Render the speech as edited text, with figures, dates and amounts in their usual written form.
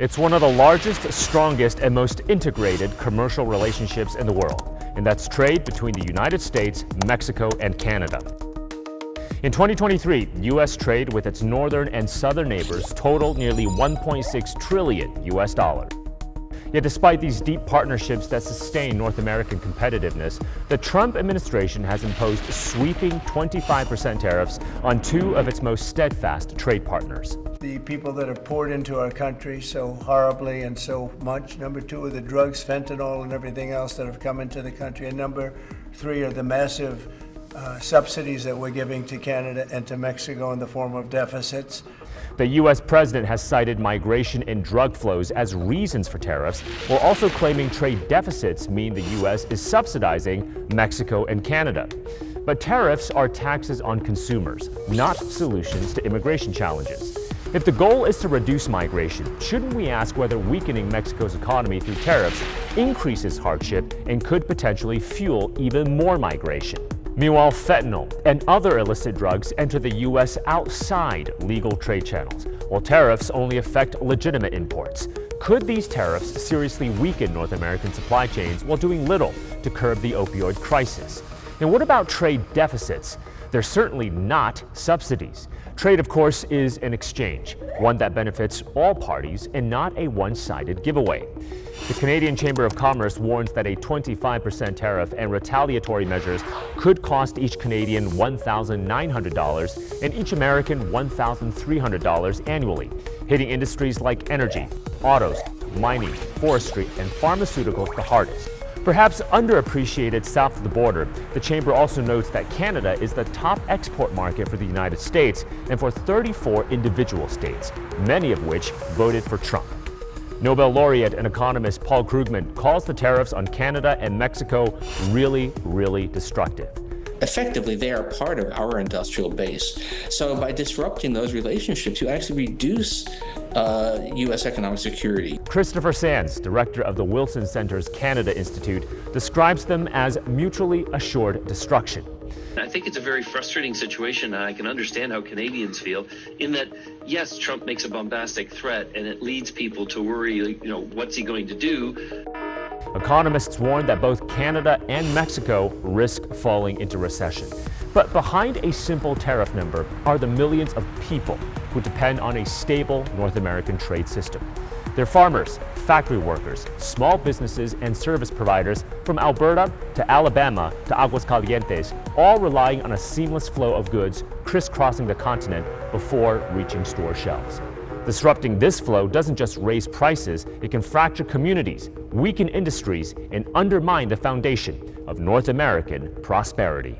It's one of the largest, strongest, and most integrated commercial relationships in the world, and that's trade between the United States, Mexico, and Canada. In 2023, U.S. trade with its northern and southern neighbors totaled nearly $1.6 trillion. Yet despite these deep partnerships that sustain North American competitiveness, the Trump administration has imposed sweeping 25% tariffs on two of its most steadfast trade partners. The people that have poured into our country so horribly and so much. Number two are the drugs, fentanyl, and everything else that have come into the country. And number three are the massive subsidies that we're giving to Canada and to Mexico in the form of deficits. The U.S. president has cited migration and drug flows as reasons for tariffs, while also claiming trade deficits mean the U.S. is subsidizing Mexico and Canada. But tariffs are taxes on consumers, not solutions to immigration challenges. If the goal is to reduce migration, shouldn't we ask whether weakening Mexico's economy through tariffs increases hardship and could potentially fuel even more migration? Meanwhile, fentanyl and other illicit drugs enter the U.S. outside legal trade channels, while tariffs only affect legitimate imports. Could these tariffs seriously weaken North American supply chains while doing little to curb the opioid crisis? And what about trade deficits? They're certainly not subsidies. Trade, of course, is an exchange, one that benefits all parties and not a one-sided giveaway. The Canadian Chamber of Commerce warns that a 25% tariff and retaliatory measures could cost each Canadian $1,900 and each American $1,300 annually, hitting industries like energy, autos, mining, forestry, and pharmaceuticals the hardest. Perhaps underappreciated south of the border, the Chamber also notes that Canada is the top export market for the United States and for 34 individual states, many of which voted for Trump. Nobel laureate and economist Paul Krugman calls the tariffs on Canada and Mexico really destructive. Effectively, they are part of our industrial base. So by disrupting those relationships, you actually reduce U.S. economic security. Christopher Sands, director of the Wilson Center's Canada Institute, describes them as mutually assured destruction. I think it's a very frustrating situation, and I can understand how Canadians feel in that, yes, Trump makes a bombastic threat, and it leads people to worry, what's he going to do? Economists warn that both Canada and Mexico risk falling into recession. But behind a simple tariff number are the millions of people who depend on a stable North American trade system. They're farmers, factory workers, small businesses, and service providers from Alberta to Alabama to Aguascalientes, all relying on a seamless flow of goods crisscrossing the continent before reaching store shelves. Disrupting this flow doesn't just raise prices, it can fracture communities, weaken industries, and undermine the foundation of North American prosperity.